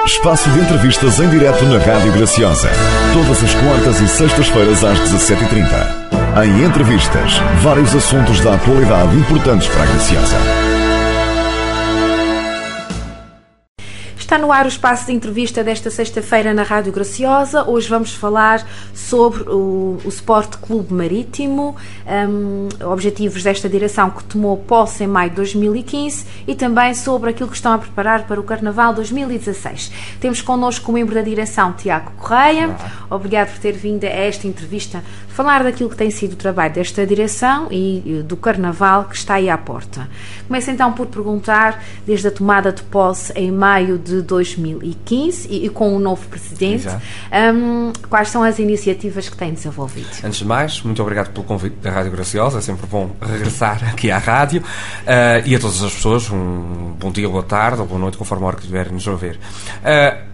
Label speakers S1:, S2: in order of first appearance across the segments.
S1: Espaço de entrevistas em direto na Rádio Graciosa. Todas as quartas e sextas-feiras às 17h30. Em entrevistas, vários assuntos da atualidade importantes para a Graciosa.
S2: Está no ar o espaço de entrevista desta sexta-feira na Rádio Graciosa. Hoje vamos falar sobre o Sport Clube Marítimo, objetivos desta direção que tomou posse em maio de 2015 e também sobre aquilo que estão a preparar para o Carnaval 2016. Temos connosco o membro da direção, Tiago Correia. Obrigado por ter vindo a esta entrevista falar daquilo que tem sido o trabalho desta direção e do Carnaval que está aí à porta. Começo então por perguntar, desde a tomada de posse em maio de 2015 e com o novo presidente, quais são as iniciativas que tem desenvolvido?
S3: Antes de mais, muito obrigado pelo convite da Rádio Graciosa, é sempre bom regressar aqui à rádio, e a todas as pessoas, um bom dia, boa tarde ou boa noite, conforme a hora que estiverem nos a ver.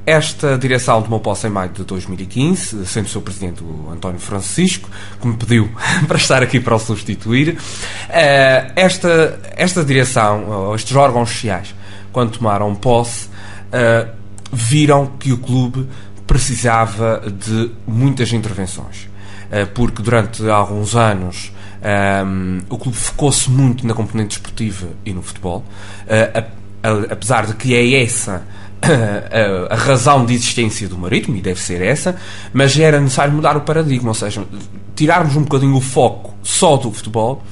S3: Esta direção tomou posse em maio de 2015, sendo o seu presidente o António Francisco, que me pediu para estar aqui para o substituir. Esta direção, estes órgãos sociais, quando tomaram posse, viram que o clube precisava de muitas intervenções, porque durante alguns anos o clube focou-se muito na componente desportiva e no futebol, apesar de que é essa a razão de existência do Marítimo, e deve ser essa, mas era necessário mudar o paradigma, ou seja, tirarmos um bocadinho o foco só do futebol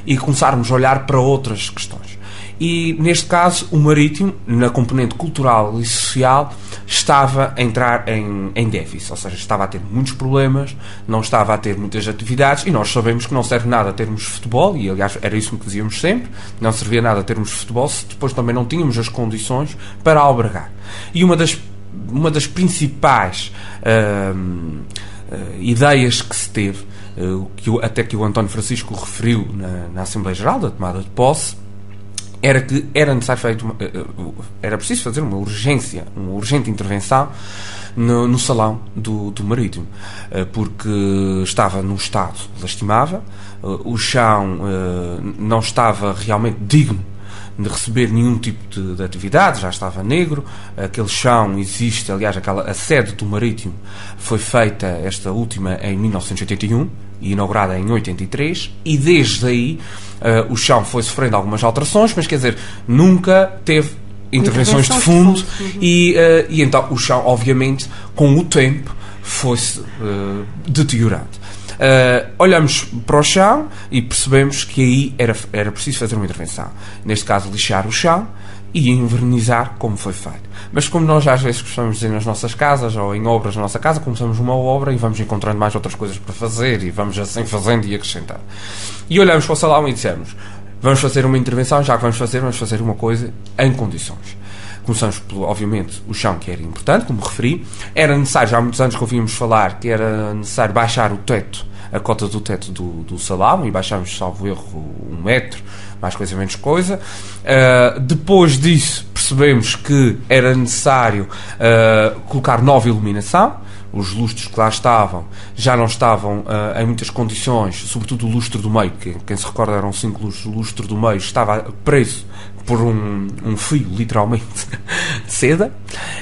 S3: e começarmos a olhar para outras questões. E, neste caso, o Marítimo, na componente cultural e social, estava a entrar em déficit, ou seja, estava a ter muitos problemas, não estava a ter muitas atividades, e nós sabemos que não serve nada termos futebol, e aliás era isso que dizíamos sempre, não servia nada termos futebol se depois também não tínhamos as condições para albergar. E uma das principais ideias que se teve, até que o António Francisco referiu na Assembleia Geral da tomada de posse, era que era preciso fazer uma urgente intervenção no salão do Marítimo, porque estava num estado lastimável, o chão não estava realmente digno de receber nenhum tipo de atividade, já estava negro, aquele chão existe, aliás, a sede do Marítimo foi feita, esta última, em 1981, e inaugurada em 83, e desde aí o chão foi sofrendo algumas alterações, mas quer dizer, nunca teve intervenções de fundo, e então o chão, obviamente, com o tempo, foi-se deteriorando. Olhamos para o chão e percebemos que aí era preciso fazer uma intervenção. Neste caso, lixar o chão e envernizar, como foi feito. Mas como nós às vezes gostamos de dizer nas nossas casas ou em obras na nossa casa, começamos uma obra e vamos encontrando mais outras coisas para fazer e vamos assim fazendo e acrescentando. E olhamos para o salão e dissemos, vamos fazer uma intervenção, já que vamos fazer uma coisa em condições. Começamos pelo, obviamente, o chão, que era importante, como referi. Era necessário, já há muitos anos que ouvíamos falar que era necessário baixar o teto, a cota do teto do salão, e baixámos, salvo erro, 1 metro, mais coisa, menos coisa. Depois disso, percebemos que era necessário colocar nova iluminação. Os lustros que lá estavam já não estavam em muitas condições, sobretudo o lustro do meio, que quem se recorda eram 5 lustros, o lustro do meio estava preso por um fio, literalmente, de seda,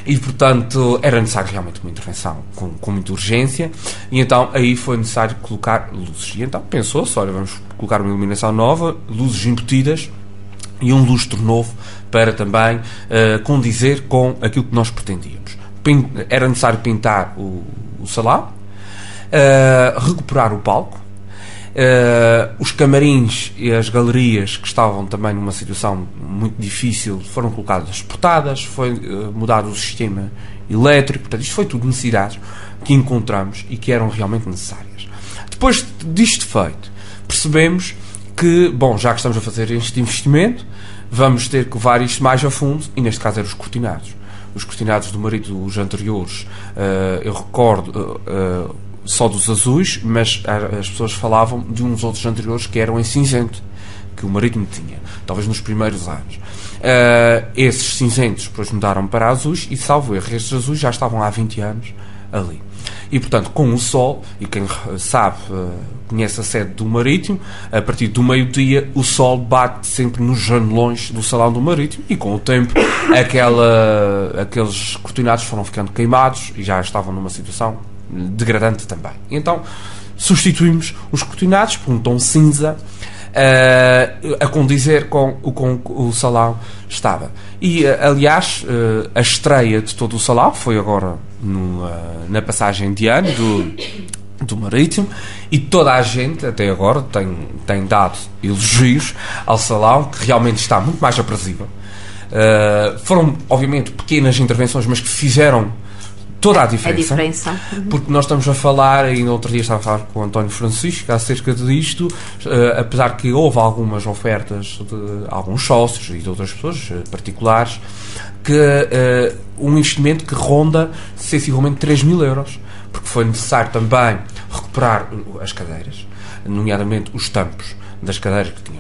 S3: e portanto era necessário realmente uma intervenção com muita urgência, e então aí foi necessário colocar luzes. E então pensou-se, olha, vamos colocar uma iluminação nova, luzes embutidas e um lustro novo para também condizer com aquilo que nós pretendíamos. Era necessário pintar o salão, recuperar o palco, os camarins e as galerias, que estavam também numa situação muito difícil, foram colocadas portadas, foi mudado o sistema elétrico. Portanto, isto foi tudo necessidades que encontramos e que eram realmente necessárias. Depois disto feito, percebemos que, bom, já que estamos a fazer este investimento, vamos ter que levar isto mais a fundo, e neste caso eram os cortinados. Os cortinados do Marítimo, os anteriores, eu recordo só dos azuis, mas as pessoas falavam de uns outros anteriores que eram em cinzento, que o Marítimo tinha, talvez nos primeiros anos. Esses cinzentos depois mudaram para azuis, e salvo erro, estes azuis já estavam há 20 anos ali. e, portanto, com o sol, e quem sabe, conhece a sede do Marítimo, a partir do meio-dia o sol bate sempre nos janelões do Salão do Marítimo, e com o tempo aqueles cortinados foram ficando queimados e já estavam numa situação degradante também. Então substituímos os cortinados por um tom cinza, a condizer com o salão estava. E, aliás, a estreia de todo o salão foi agora na passagem de ano do Marítimo, e toda a gente até agora tem dado elogios ao salão, que realmente está muito mais aprazível. Foram, obviamente, pequenas intervenções, mas que fizeram toda a diferença. Porque nós estamos a falar, ainda outro dia estava a falar com o António Francisco acerca disto, apesar que houve algumas ofertas de alguns sócios e de outras pessoas particulares, que um investimento que ronda sensivelmente 3.000 euros, porque foi necessário também recuperar as cadeiras, nomeadamente os tampos das cadeiras, que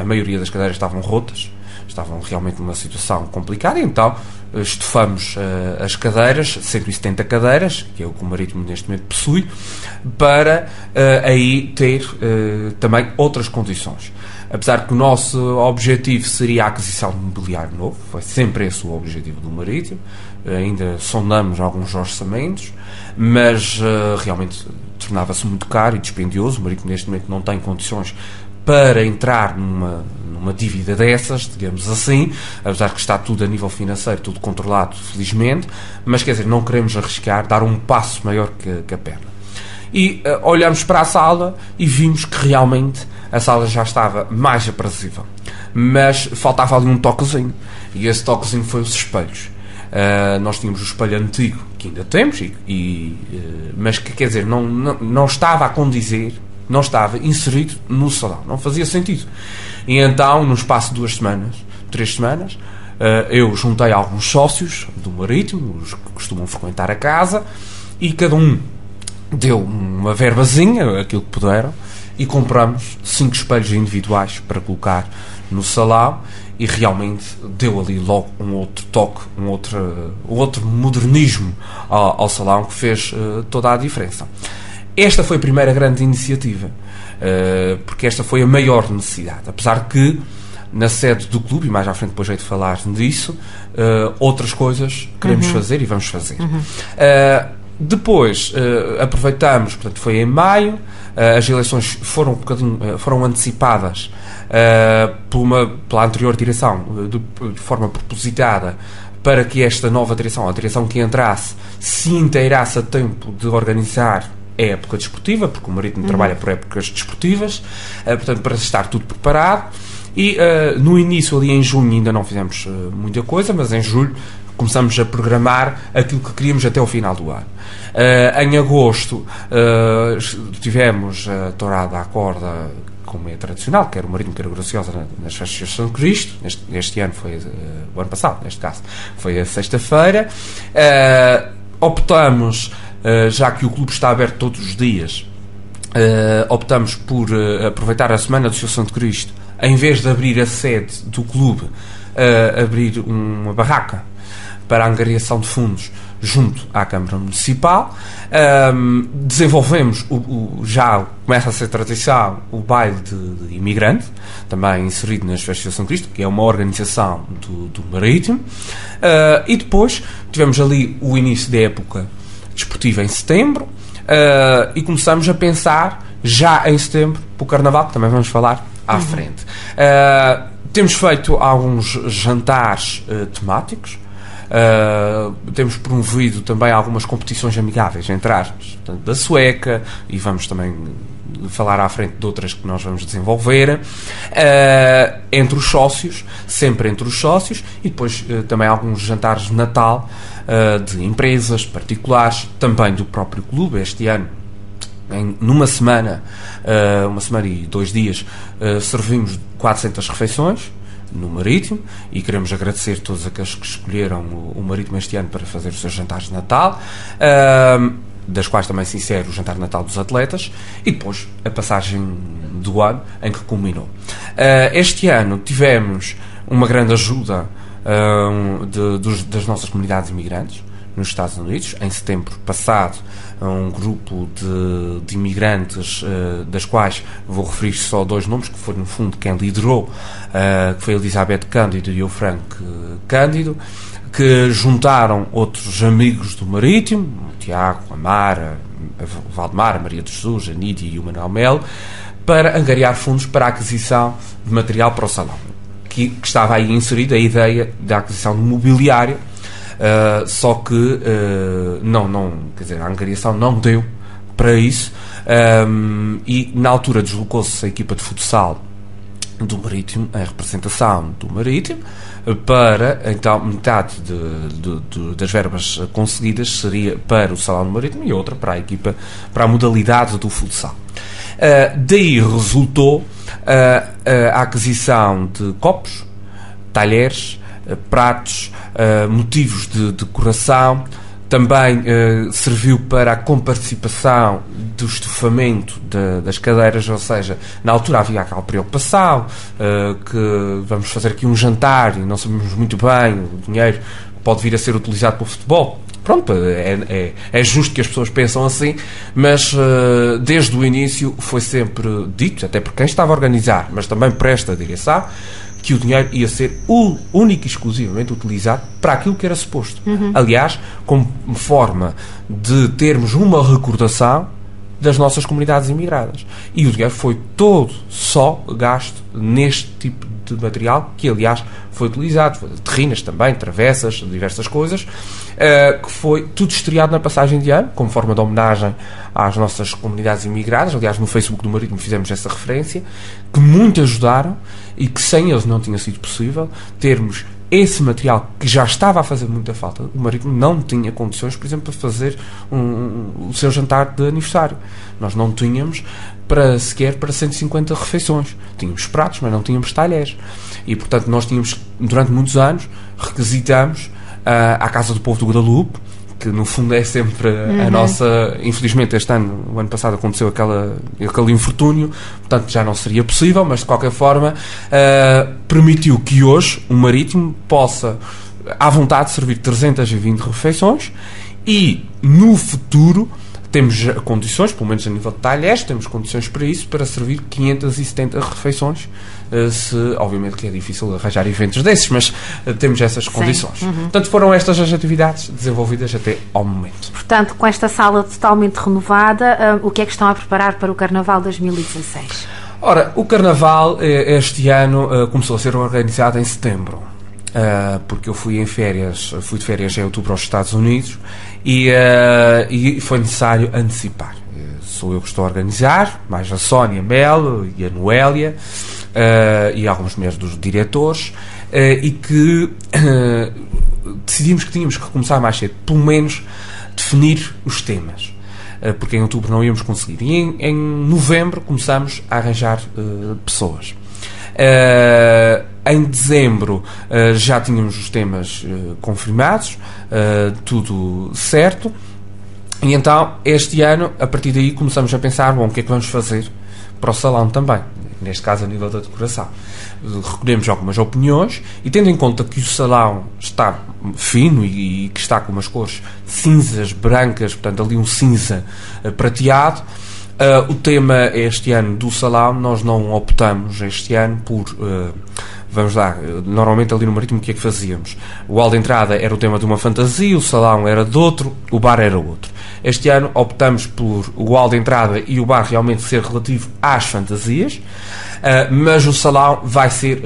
S3: a maioria das cadeiras estavam rotas, estavam realmente numa situação complicada, e então estufamos as cadeiras, 170 cadeiras, que é o que o Marítimo neste momento possui, para aí ter também outras condições. Apesar que o nosso objetivo seria a aquisição de mobiliário novo, foi sempre esse o objetivo do Marítimo, ainda sondamos alguns orçamentos, mas realmente tornava-se muito caro e dispendioso. O Marítimo neste momento não tem condições para entrar numa dívida dessas, digamos assim, apesar que está tudo a nível financeiro, tudo controlado, felizmente, mas quer dizer, não queremos arriscar, dar um passo maior que a perna. E olhamos para a sala e vimos que realmente a sala já estava mais aprazível, mas faltava ali um toquezinho, e esse toquezinho foi os espelhos. Nós tínhamos o espelho antigo, que ainda temos, mas que, quer dizer, não estava a condizer, não estava inserido no salão, não fazia sentido. E então, no espaço de 3 semanas, eu juntei alguns sócios do Marítimo, os que costumam frequentar a casa, e cada um deu uma verbazinha, aquilo que puderam, e compramos 5 espelhos individuais para colocar no salão, e realmente deu ali logo um outro toque, um outro modernismo ao salão, que fez toda a diferença. Esta foi a primeira grande iniciativa, porque esta foi a maior necessidade, apesar que na sede do clube, e mais à frente depois hei de falar disso, outras coisas queremos fazer e vamos fazer. Depois aproveitamos, portanto foi em maio, as eleições foram antecipadas pela anterior direção, de forma propositada, para que esta nova direção, a direção que entrasse, se inteirasse a tempo de organizar a época desportiva, porque o Marítimo trabalha por épocas desportivas, portanto, para estar tudo preparado. E no início, ali em junho, ainda não fizemos muita coisa, mas em julho começamos a programar aquilo que queríamos até o final do ano. Em agosto tivemos a tourada à corda, como é tradicional, quer o Marítimo, quer a Graciosa, nas festas de São Cristo. Este ano foi, o ano passado, neste caso, foi a sexta-feira. Optamos, já que o clube está aberto todos os dias, optamos por aproveitar a Semana do Seu Santo Cristo, em vez de abrir a sede do clube, abrir uma barraca para a angariação de fundos junto à Câmara Municipal. Desenvolvemos, já começa a ser tradição, o baile de imigrante, também inserido nas festas de São Cristo, que é uma organização do Marítimo. E depois tivemos ali o início da época desportiva em setembro, e começamos a pensar já em setembro para o Carnaval, que também vamos falar à frente. Temos feito alguns jantares temáticos. Temos promovido também algumas competições amigáveis, entre aspas, portanto, da sueca, e vamos também falar à frente de outras que nós vamos desenvolver, entre os sócios, sempre entre os sócios, e depois também alguns jantares de Natal de empresas particulares, também do próprio clube. Este ano, numa semana, uma semana e 2 dias, servimos 400 refeições no Marítimo, e queremos agradecer todos aqueles que escolheram o Marítimo este ano para fazer os seus jantares de Natal, das quais também se insere o jantar de Natal dos atletas, e depois a passagem do ano em que culminou. Este ano tivemos uma grande ajuda das nossas comunidades imigrantes. nos Estados Unidos. Em setembro passado, um grupo de imigrantes, das quais vou referir só 2 nomes, que foi no fundo quem liderou, que foi a Elizabeth Cândido e o Frank Cândido, que juntaram outros amigos do Marítimo, o Tiago, a Mara, o Valdemar, a Maria de Jesus, a Nídia e o Manuel Melo, para angariar fundos para a aquisição de material para o salão, que estava aí inserida a ideia da aquisição de mobiliário, só que quer dizer, a angariação não deu para isso, e na altura deslocou-se a equipa de futsal do Marítimo, a representação do Marítimo, para, então, metade das verbas conseguidas seria para o salão do Marítimo e outra para a equipa, para a modalidade do futsal. Daí resultou a aquisição de copos, talheres, pratos, motivos de decoração. Também serviu para a comparticipação do estofamento das cadeiras, ou seja, na altura havia aquela preocupação que vamos fazer aqui um jantar e não sabemos muito bem, o dinheiro pode vir a ser utilizado para o futebol. Pronto, é justo que as pessoas pensam assim, mas desde o início foi sempre dito, até por quem estava a organizar, mas também por esta direção, que o dinheiro ia ser único e exclusivamente utilizado para aquilo que era suposto. Aliás, como forma de termos uma recordação das nossas comunidades imigradas. E o dinheiro foi todo só gasto neste tipo de material, que aliás foi utilizado, terrinas também, travessas, diversas coisas, que foi tudo estreado na passagem de ano, como forma de homenagem às nossas comunidades imigradas. Aliás, no Facebook do Marítimo fizemos essa referência, que muito ajudaram e que sem eles não tinha sido possível termos esse material que já estava a fazer muita falta. O Marítimo não tinha condições, por exemplo, para fazer o seu jantar de aniversário. Nós não tínhamos sequer para 150 refeições. Tínhamos pratos, mas não tínhamos talheres. E, portanto, nós tínhamos, durante muitos anos, requisitamos à Casa do Povo do Guadalupe, que no fundo é sempre a nossa... Infelizmente o ano passado aconteceu aquele infortúnio, portanto já não seria possível, mas de qualquer forma permitiu que hoje o Marítimo possa à vontade servir 320 refeições e no futuro temos condições, pelo menos a nível de talheres, temos condições para isso, para servir 570 refeições. Obviamente que é difícil arranjar eventos desses, mas temos essas condições. Portanto, foram estas as atividades desenvolvidas até ao momento.
S2: Portanto, com esta sala totalmente renovada, o que é que estão a preparar para o Carnaval 2016?
S3: Ora, o Carnaval este ano começou a ser organizado em setembro. Porque eu fui de férias em outubro aos Estados Unidos e foi necessário antecipar. Sou eu que estou a organizar, mais a Sónia Melo e a Noélia e algumas mulheres dos diretores, e que decidimos que tínhamos que começar mais cedo, pelo menos definir os temas, porque em outubro não íamos conseguir, e em novembro começamos a arranjar pessoas. Em dezembro já tínhamos os temas confirmados, tudo certo, e então este ano, a partir daí, começamos a pensar, o que é que vamos fazer para o salão também, neste caso a nível da decoração. Recolhemos algumas opiniões e, tendo em conta que o salão está fino e que está com umas cores cinzas, brancas, portanto ali um cinza prateado, o tema este ano do salão, nós não optamos este ano por... vamos lá, normalmente ali no Marítimo o que é que fazíamos? O hall de entrada era o tema de uma fantasia, o salão era de outro, o bar era outro. Este ano optamos por o hall de entrada e o bar realmente ser relativo às fantasias, mas o salão vai ter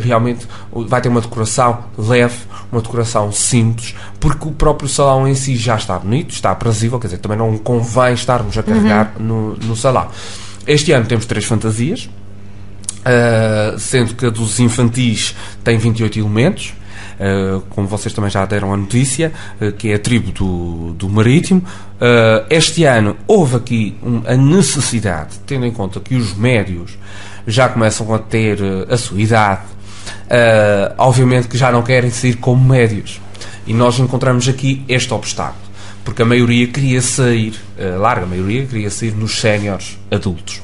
S3: uma decoração leve, uma decoração simples, porque o próprio salão em si já está bonito, está aprazível, quer dizer, também não convém estarmos a carregar no salão. Este ano temos 3 fantasias, sendo que a dos infantis tem 28 elementos, como vocês também já deram a notícia, que é a tribo do Marítimo. Este ano houve aqui a necessidade, tendo em conta que os médios já começam a ter a sua idade, obviamente que já não querem sair como médios, e nós encontramos aqui este obstáculo, porque a maioria queria sair, a larga maioria queria sair nos séniores adultos.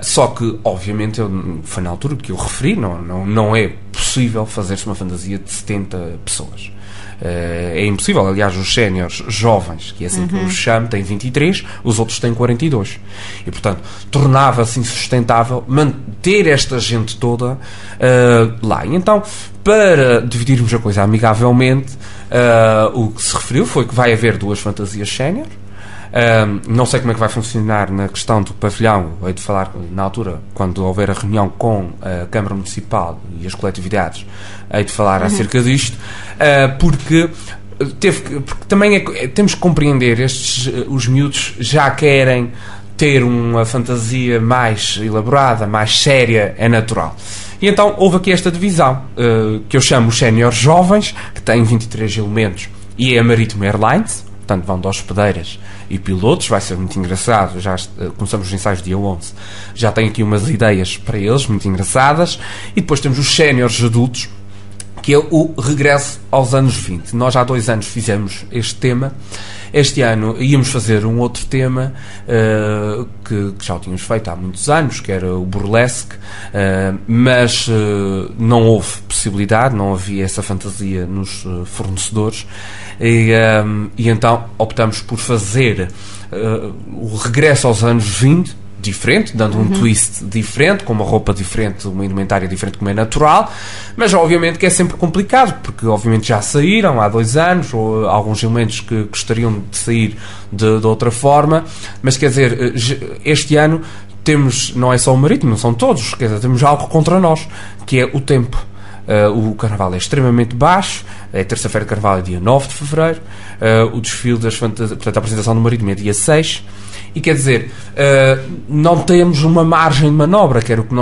S3: Só que, obviamente, foi na altura que eu referi, não é possível fazer-se uma fantasia de 70 pessoas. É impossível. Aliás, os séniores jovens, que é assim que eu os chamo, têm 23, os outros têm 42. E, portanto, tornava-se insustentável manter esta gente toda lá. E então, para dividirmos a coisa amigavelmente, o que se referiu foi que vai haver 2 fantasias sénior. Não sei como é que vai funcionar na questão do pavilhão. Hei de falar na altura, quando houver a reunião com a Câmara Municipal e as coletividades, hei de falar acerca disto, porque também temos que compreender, os miúdos já querem ter uma fantasia mais elaborada, mais séria, é natural. E então houve aqui esta divisão, que eu chamo os séniores jovens, que têm 23 elementos, e é a Marítimo Airlines. Portanto, vão de hospedeiras e pilotos, vai ser muito engraçado. Já começamos os ensaios dia 11, já tenho aqui umas ideias para eles, muito engraçadas. E depois temos os séniores adultos, que é o regresso aos anos 20. Nós há 2 anos fizemos este tema. Este ano íamos fazer um outro tema que já o tínhamos feito há muitos anos, que era o burlesque, mas não houve possibilidade, não havia essa fantasia nos fornecedores, e então optamos por fazer o regresso aos anos 20, diferente, dando um twist diferente, com uma roupa diferente, uma indumentária diferente, como é natural, mas obviamente que é sempre complicado, porque obviamente já saíram há 2 anos, ou alguns elementos que gostariam de sair de outra forma, mas quer dizer, este ano temos, não é só o Marítimo, não são todos, quer dizer, temos algo contra nós, que é o tempo. O carnaval é extremamente baixo, é terça-feira de carnaval, é dia 9 de fevereiro, o desfile das fantasias, portanto a apresentação do Marítimo é dia 6, e quer dizer, não temos uma margem de manobra, que era o que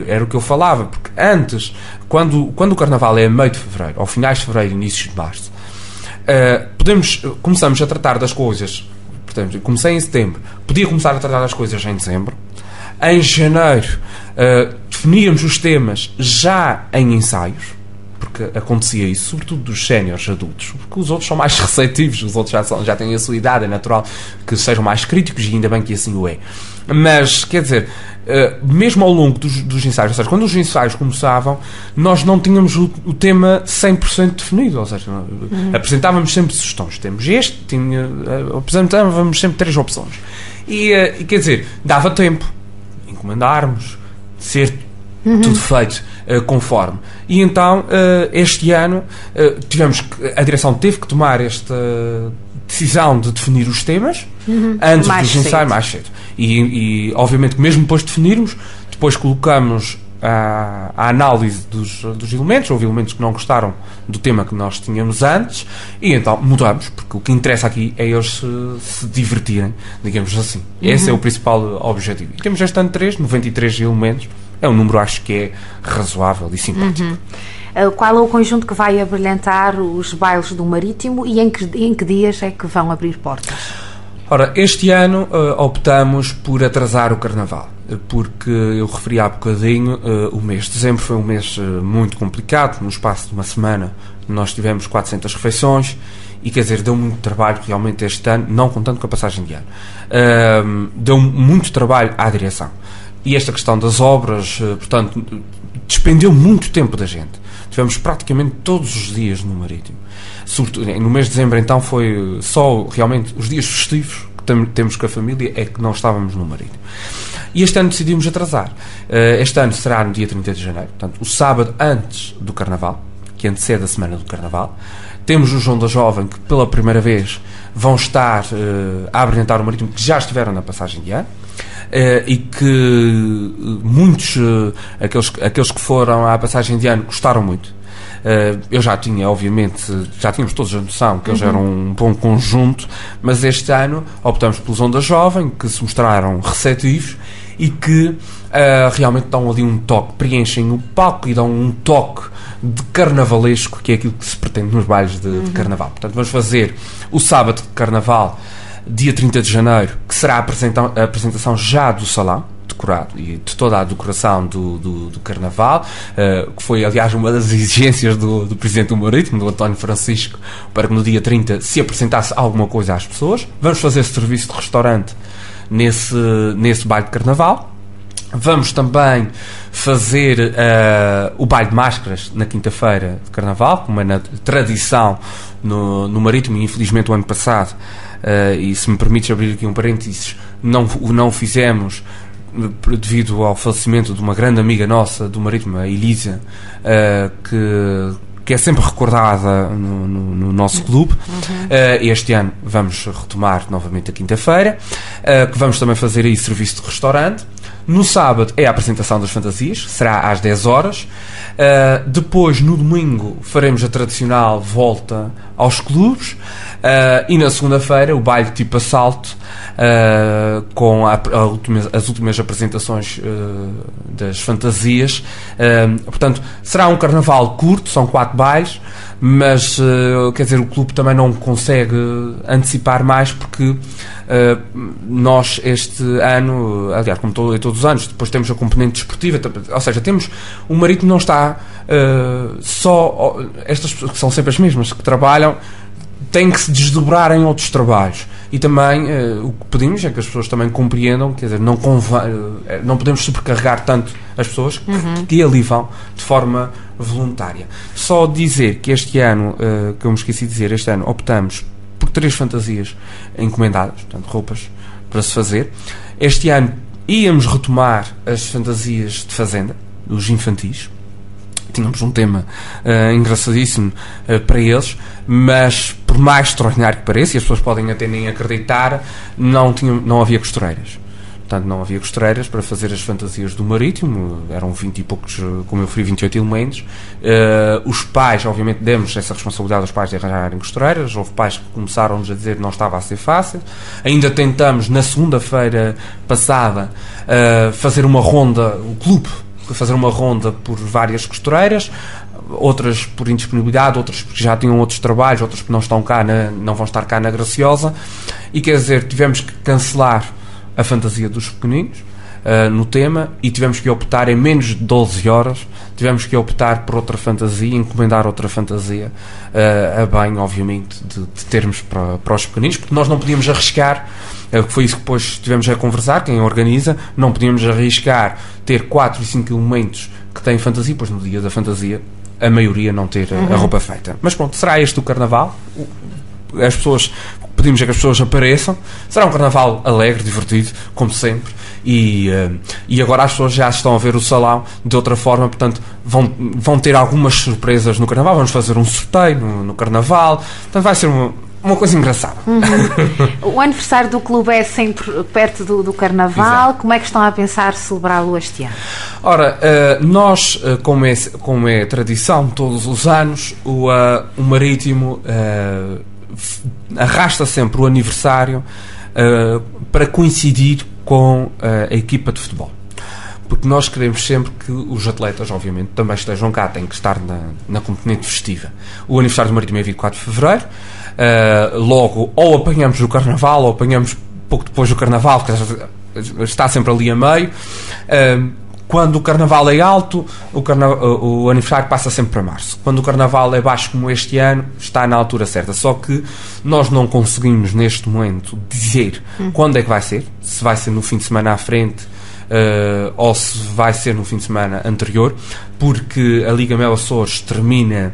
S3: era o que eu falava, porque antes, quando o carnaval é a meio de fevereiro, ou finais de fevereiro, início de março, começamos a tratar das coisas. Portanto, comecei em setembro, podia começar a tratar das coisas em dezembro. Em janeiro definíamos os temas já em ensaios, porque acontecia isso, sobretudo dos séniores adultos, porque os outros são mais receptivos, os outros já têm a sua idade, é natural que sejam mais críticos, e ainda bem que assim o é. Mas, quer dizer, mesmo ao longo dos ensaios, ou seja, quando os ensaios começavam, nós não tínhamos o tema 100% definido, ou seja, apresentávamos sempre sugestões. Temos apresentávamos sempre 3 opções. E quer dizer, dava tempo encomendarmos, ser tudo feito conforme. E então, este ano, a direção teve que tomar esta decisão de definir os temas antes dos ensaios, mais cedo. E obviamente que mesmo depois de definirmos, depois colocamos a análise dos elementos. Houve elementos que não gostaram do tema que nós tínhamos antes, e então mudamos, porque o que interessa aqui é eles se divertirem, digamos assim. Esse é o principal objetivo. E temos este ano 93 elementos. É um número, acho que é razoável e simpático.
S2: Qual é o conjunto que vai abrilhantar os bailes do Marítimo, e em que dias é que vão abrir portas?
S3: Ora, este ano optamos por atrasar o Carnaval, porque eu referi há bocadinho, o mês de dezembro foi um mês muito complicado. No espaço de uma semana nós tivemos 400 refeições, e quer dizer, deu muito trabalho realmente este ano, não contando com a passagem de ano. Deu muito trabalho à direção. E esta questão das obras, portanto, despendeu muito tempo da gente. Tivemos praticamente todos os dias no Marítimo. Sobretudo, no mês de dezembro, então, foi só realmente os dias festivos que temos com a família é que não estávamos no Marítimo. E este ano decidimos atrasar. Este ano será no dia 30 de janeiro, portanto, o sábado antes do Carnaval, que antecede a semana do Carnaval. Temos o João da Jovem, que pela primeira vez vão estar a abrilhantar o Marítimo, que já estiveram na passagem de ano. E que muitos, aqueles que foram à passagem de ano, gostaram muito. Eu já tinha, obviamente, já tínhamos todos a noção que eles eram um bom conjunto, mas este ano optamos pelo Onda Jovem, que se mostraram receptivos e que realmente dão ali um toque, preenchem o palco e dão um toque de carnavalesco, que é aquilo que se pretende nos bailes de carnaval. Portanto, vamos fazer o sábado de carnaval, dia 30 de janeiro, que será a apresentação já do salão decorado e de toda a decoração do Carnaval, que foi, aliás, uma das exigências do Presidente do Marítimo, do António Francisco, para que no dia 30 se apresentasse alguma coisa às pessoas. Vamos fazer serviço de restaurante nesse baile de carnaval. Vamos também fazer o baile de máscaras na quinta-feira de carnaval, como é na tradição no Marítimo, e infelizmente o ano passado, e se me permites abrir aqui um parênteses, não o fizemos devido ao falecimento de uma grande amiga nossa do Marítimo, a Elisa, que é sempre recordada no nosso clube. Este ano vamos retomar novamente a quinta-feira, que vamos também fazer aí serviço de restaurante. No sábado é a apresentação das fantasias, será às 10 horas. Depois, no domingo, faremos a tradicional volta aos clubes. E na segunda-feira, o baile tipo assalto, com as últimas apresentações das fantasias. Portanto, será um carnaval curto, são 4 bailes, mas quer dizer, o clube também não consegue antecipar mais, porque nós este ano, aliás, como todos os anos, depois temos a componente desportiva, ou seja, o Marítimo não está só, estas pessoas que são sempre as mesmas que trabalham, têm que se desdobrar em outros trabalhos. E também o que pedimos é que as pessoas também compreendam, quer dizer, não podemos sobrecarregar tanto as pessoas que ali vão de forma voluntária. Só dizer que este ano, que eu me esqueci de dizer, este ano optamos por 3 fantasias encomendadas, portanto, roupas para se fazer. Este ano íamos retomar as fantasias de fazenda, os infantis. Tínhamos um tema engraçadíssimo para eles, mas por mais extraordinário que pareça, e as pessoas podem até nem acreditar, não havia costureiras. Portanto, não havia costureiras para fazer as fantasias do Marítimo. Eram 20 e poucos, como eu referi, 28 elementos. Os pais, obviamente, demos essa responsabilidade aos pais de arranjarem costureiras. Houve pais que começaram-nos a dizer que não estava a ser fácil. Ainda tentamos, na segunda-feira passada, fazer uma ronda, o clube, fazer uma ronda por várias costureiras, outras por indisponibilidade, outras porque já tinham outros trabalhos, outras que não vão estar cá na Graciosa, e quer dizer, tivemos que cancelar a fantasia dos pequeninos no tema, e tivemos que optar em menos de 12 horas, tivemos que optar por outra fantasia, encomendar outra fantasia, a bem, obviamente, de termos para os pequeninos, porque nós não podíamos arriscar, foi isso que depois estivemos a conversar, quem organiza, não podíamos arriscar ter 4 e 5 elementos que têm fantasia, pois no dia da fantasia a maioria não ter a roupa feita. Mas pronto, será este o carnaval. Pedimos que as pessoas apareçam. Será um carnaval alegre, divertido, como sempre, e agora as pessoas já estão a ver o salão de outra forma, portanto vão ter algumas surpresas no carnaval. Vamos fazer um sorteio no carnaval, portanto vai ser uma coisa engraçada.
S2: O aniversário do clube é sempre perto do carnaval. Exato. Como é que estão a pensar celebrá-lo este ano?
S3: Ora, nós, como é tradição todos os anos, o Marítimo arrasta sempre o aniversário para coincidir com a equipa de futebol, porque nós queremos sempre que os atletas, obviamente, também estejam cá, têm que estar na componente festiva. O aniversário do Marítimo é 24 de Fevereiro. Logo, ou apanhamos o Carnaval, ou apanhamos pouco depois do Carnaval, porque está sempre ali a meio. Quando o Carnaval é alto, o aniversário passa sempre para março. Quando o Carnaval é baixo, como este ano, está na altura certa. Só que nós não conseguimos, neste momento, dizer quando é que vai ser. Se vai ser no fim de semana à frente, ou se vai ser no fim de semana anterior, porque a Liga Mel Açores termina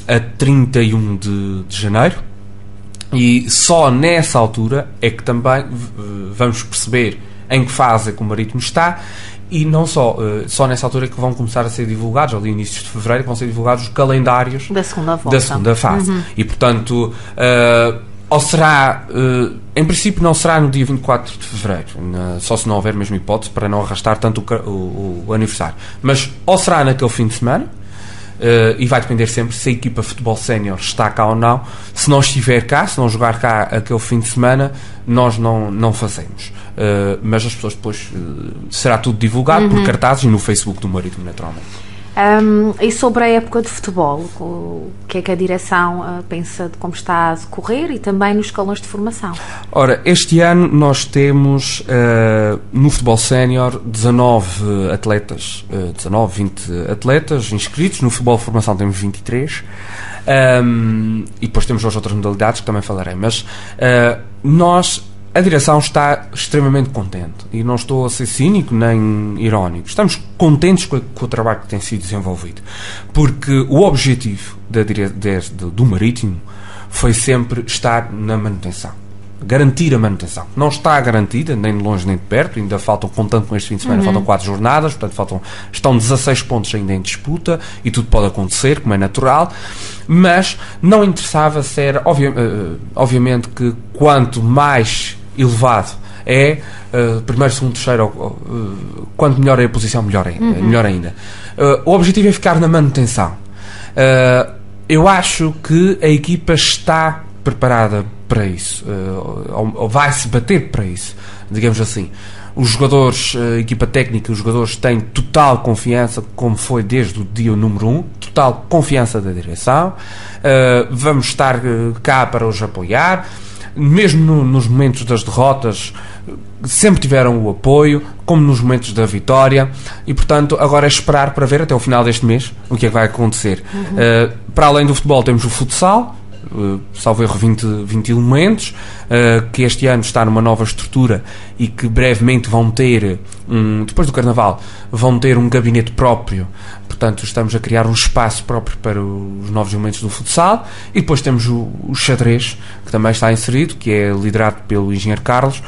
S3: a 31 de janeiro. E só nessa altura é que também vamos perceber em que fase é que o Marítimo está. E não só nessa altura é que vão começar a ser divulgados, ali inícios de fevereiro, vão ser divulgados os calendários
S2: da segunda
S3: fase. E portanto, ou será, em princípio não será no dia 24 de fevereiro, só se não houver mesmo hipótese para não arrastar tanto o aniversário, mas ou será naquele fim de semana, e vai depender sempre se a equipa de futebol sénior está cá ou não. Se não estiver cá, se não jogar cá aquele fim de semana, nós não fazemos. Mas as pessoas depois será tudo divulgado por cartazes e no Facebook do Marítimo, naturalmente.
S2: E sobre a época de futebol, o que é que a direção pensa de como está a decorrer, e também nos escalões de formação?
S3: Ora, este ano nós temos no futebol sénior 19 atletas, 20 atletas inscritos. No futebol de formação temos 23. E depois temos as outras modalidades que também falarei, mas nós A direção está extremamente contente e não estou a ser cínico nem irónico. Estamos contentes com o trabalho que tem sido desenvolvido, porque o objetivo do Marítimo foi sempre estar na manutenção, garantir a manutenção. Não está garantida, nem de longe nem de perto, ainda faltam, contando com este fim de semana, faltam 4 jornadas, portanto estão 16 pontos ainda em disputa e tudo pode acontecer, como é natural, mas não interessava se era, obviamente que quanto mais elevado é, primeiro, segundo, terceiro, quanto melhor é a posição, melhor ainda. O objetivo é ficar na manutenção. Eu acho que a equipa está preparada para isso, ou vai-se bater para isso, digamos assim. Os jogadores, a equipa técnica, os jogadores têm total confiança, como foi desde o dia número 1, total confiança da direção. Vamos estar cá para os apoiar. Mesmo nos momentos das derrotas, sempre tiveram o apoio, como nos momentos da vitória, e portanto agora é esperar para ver até o final deste mês o que é que vai acontecer. Para além do futebol temos o futsal, salvo erro 20 elementos, que este ano está numa nova estrutura e que brevemente vão ter, depois do Carnaval, vão ter um gabinete próprio. Portanto, estamos a criar um espaço próprio para os novos elementos do futsal. E depois temos o xadrez, que também está inserido, que é liderado pelo engenheiro Carlos,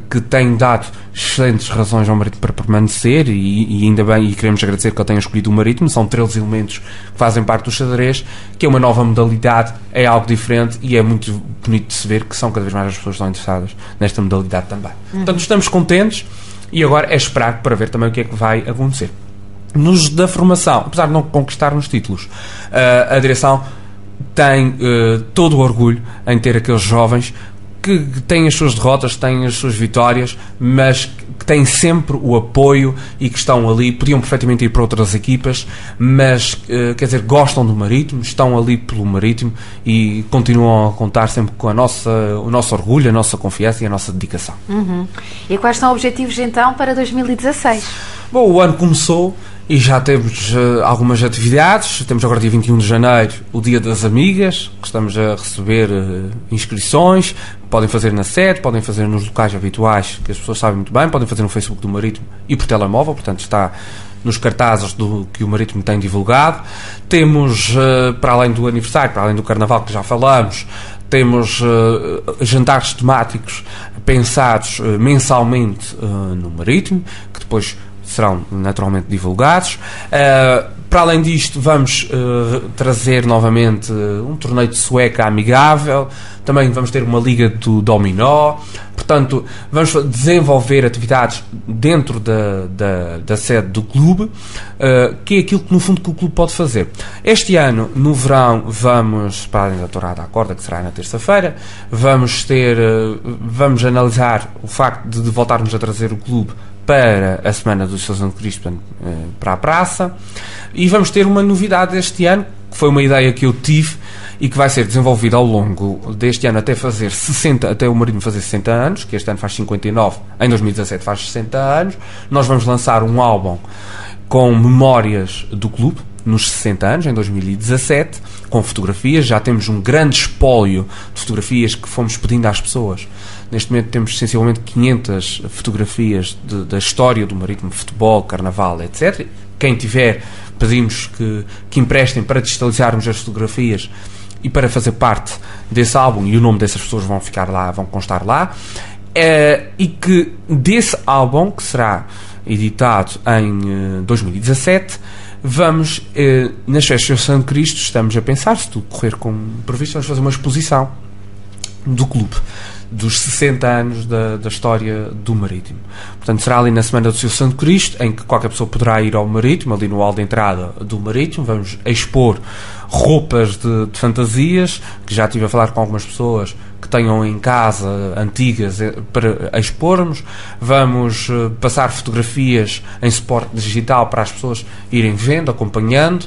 S3: que tem dado excelentes razões ao Marítimo para permanecer, e ainda bem, e queremos agradecer que ele tenha escolhido o Marítimo. São 13 elementos que fazem parte do xadrez, que é uma nova modalidade, é algo diferente, e é muito bonito de se ver que são cada vez mais as pessoas que estão interessadas nesta modalidade também. Portanto, estamos contentes, e agora é esperar para ver também o que é que vai acontecer. Nos da formação, apesar de não conquistarmos títulos, a direção tem todo o orgulho em ter aqueles jovens que têm as suas derrotas, têm as suas vitórias, mas que têm sempre o apoio e que estão ali. Podiam perfeitamente ir para outras equipas, mas quer dizer, gostam do Marítimo, estão ali pelo Marítimo e continuam a contar sempre com o nosso orgulho, a nossa confiança e a nossa dedicação.
S2: E quais são os objetivos então para 2016?
S3: Bom, o ano começou e já temos algumas atividades. Temos agora, dia 21 de janeiro, o Dia das Amigas, que estamos a receber inscrições. Podem fazer na sede, podem fazer nos locais habituais, que as pessoas sabem muito bem, podem fazer no Facebook do Marítimo e por telemóvel, portanto está nos cartazes que o Marítimo tem divulgado. Temos, para além do aniversário, para além do Carnaval que já falamos, temos jantares temáticos pensados mensalmente no Marítimo, que depois serão naturalmente divulgados. Para além disto, vamos trazer novamente um torneio de sueca amigável. Também vamos ter uma liga do dominó. Portanto, vamos desenvolver atividades dentro da sede do clube, que é aquilo que no fundo que o clube pode fazer. Este ano, no verão, vamos, para além da tourada à corda, que será na terça-feira, vamos analisar o facto de voltarmos a trazer o clube para a Semana do São Cristo, para a praça, e vamos ter uma novidade este ano, que foi uma ideia que eu tive e que vai ser desenvolvida ao longo deste ano até o Marítimo fazer 60 anos, que este ano faz 59, em 2017 faz 60 anos. Nós vamos lançar um álbum com memórias do clube nos 60 anos, em 2017, com fotografias. Já temos um grande espólio de fotografias que fomos pedindo às pessoas. Neste momento temos sensivelmente 500 fotografias da história do Marítimo, futebol, carnaval, etc. Quem tiver, pedimos que emprestem para digitalizarmos as fotografias e para fazer parte desse álbum, e o nome dessas pessoas vão constar lá, e que desse álbum, que será editado em 2017, vamos, nas festas de São Cristo, estamos a pensar, se tudo correr como previsto, vamos fazer uma exposição do clube, dos 60 anos da história do Marítimo. Portanto, será ali na Semana do Seu Santo Cristo, em que qualquer pessoa poderá ir ao Marítimo, ali no hall de entrada do Marítimo. Vamos expor roupas de fantasias, que já estive a falar com algumas pessoas que tenham em casa antigas para expormos. Vamos passar fotografias em suporte digital para as pessoas irem vendo, acompanhando.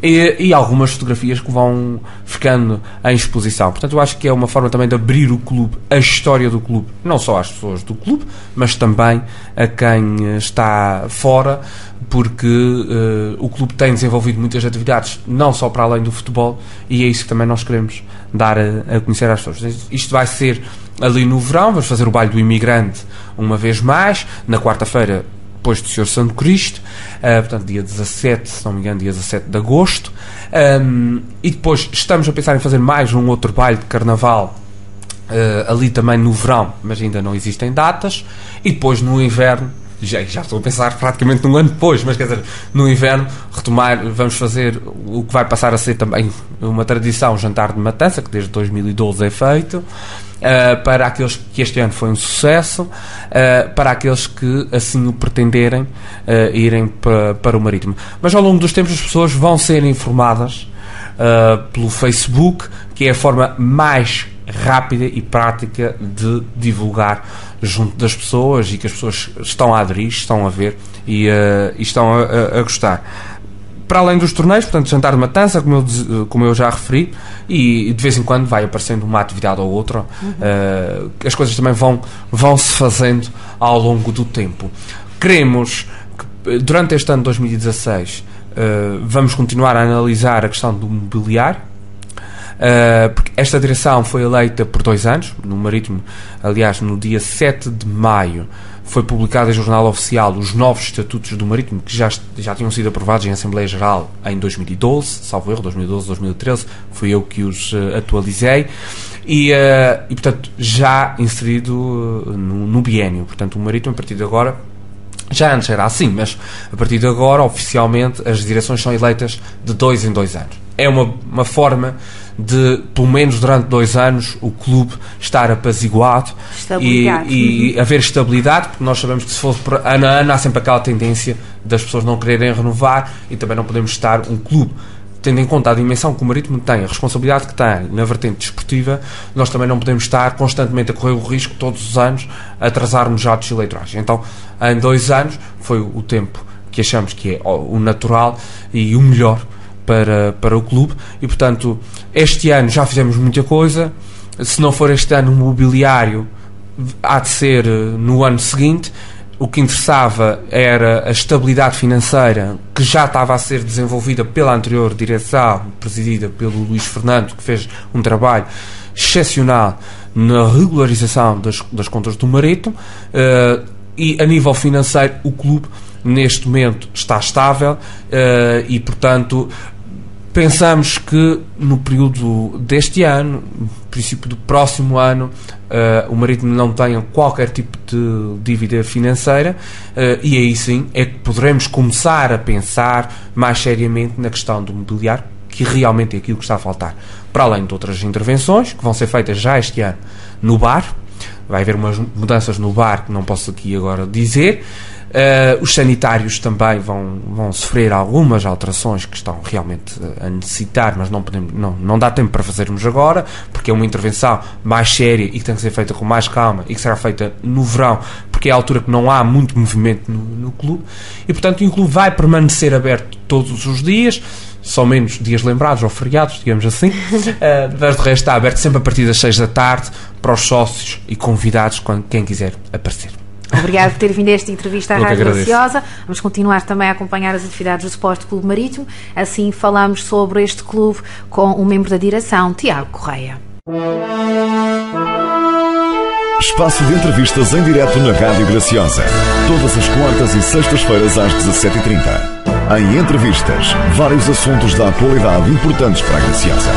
S3: E algumas fotografias que vão ficando em exposição. Portanto, eu acho que é uma forma também de abrir o clube, a história do clube, não só às pessoas do clube, mas também a quem está fora, porque o clube tem desenvolvido muitas atividades, não só para além do futebol, e é isso que também nós queremos dar a conhecer às pessoas. Isto vai ser ali no verão, vamos fazer o baile do imigrante uma vez mais, na quarta-feira depois do Senhor Santo Cristo, portanto dia 17, se não me engano, dia 17 de agosto, e depois estamos a pensar em fazer mais um outro baile de carnaval ali também no verão, mas ainda não existem datas, e depois no inverno, já estou a pensar praticamente num ano depois, mas quer dizer, no inverno vamos fazer o que vai passar a ser também uma tradição, o jantar de matança, que desde 2012 é feito, para aqueles que este ano foi um sucesso, para aqueles que assim o pretenderem, irem para o Marítimo. Mas ao longo dos tempos as pessoas vão ser informadas pelo Facebook, que é a forma mais rápida e prática de divulgar junto das pessoas, e que as pessoas estão a aderir, estão a ver e estão a gostar. Para além dos torneios, portanto, jantar de matança, como eu já referi, e de vez em quando vai aparecendo uma atividade ou outra, as coisas também vão-se fazendo ao longo do tempo. Queremos que durante este ano de 2016 vamos continuar a analisar a questão do mobiliário, porque esta direção foi eleita por 2 anos no Marítimo. Aliás, no dia 7 de maio foi publicado em Jornal Oficial os novos estatutos do Marítimo, que já tinham sido aprovados em Assembleia Geral em 2012, salvo erro, 2012, 2013, fui eu que os atualizei, e portanto já inserido no biénio. Portanto, o Marítimo, a partir de agora, já antes era assim, mas a partir de agora, oficialmente, as direções são eleitas de 2 em 2 anos. É uma forma de, pelo menos durante 2 anos, o clube estar apaziguado e haver estabilidade, porque nós sabemos que se for ano a ano há sempre aquela tendência das pessoas não quererem renovar, e também não podemos estar um clube, tendo em conta a dimensão que o Marítimo tem, a responsabilidade que tem na vertente desportiva, nós também não podemos estar constantemente a correr o risco, todos os anos, a atrasarmos atos eleitorais. Então, em 2 anos, foi o tempo que achamos que é o natural e o melhor para o clube, e portanto este ano já fizemos muita coisa. Se não for este ano o mobiliário, há de ser no ano seguinte. O que interessava era a estabilidade financeira, que já estava a ser desenvolvida pela anterior direção, presidida pelo Luís Fernando, que fez um trabalho excepcional na regularização das contas do Marítimo, e a nível financeiro o clube neste momento está estável, e portanto pensamos que no período deste ano, no princípio do próximo ano, o Marítimo não tenha qualquer tipo de dívida financeira, e aí sim é que poderemos começar a pensar mais seriamente na questão do mobiliário, que realmente é aquilo que está a faltar. Para além de outras intervenções que vão ser feitas já este ano no bar, vai haver umas mudanças no bar que não posso aqui agora dizer. Os sanitários também vão sofrer algumas alterações que estão realmente a necessitar, mas não dá tempo para fazermos agora, porque é uma intervenção mais séria e que tem que ser feita com mais calma, e que será feita no verão, porque é a altura que não há muito movimento no clube, e portanto o clube vai permanecer aberto todos os dias, só menos dias lembrados ou feriados, digamos assim, mas de resto está aberto sempre a partir das 6 da tarde para os sócios e convidados, quem quiser aparecer.
S2: Obrigado por ter vindo a esta entrevista à Rádio Graciosa. Vamos continuar também a acompanhar as atividades do Sport Clube Marítimo. Assim falamos sobre este clube com um membro da direção, Tiago Correia.
S1: Espaço de entrevistas em direto na Rádio Graciosa. Todas as quartas e sextas-feiras às 17h30. Em entrevistas, vários assuntos da atualidade importantes para a Graciosa.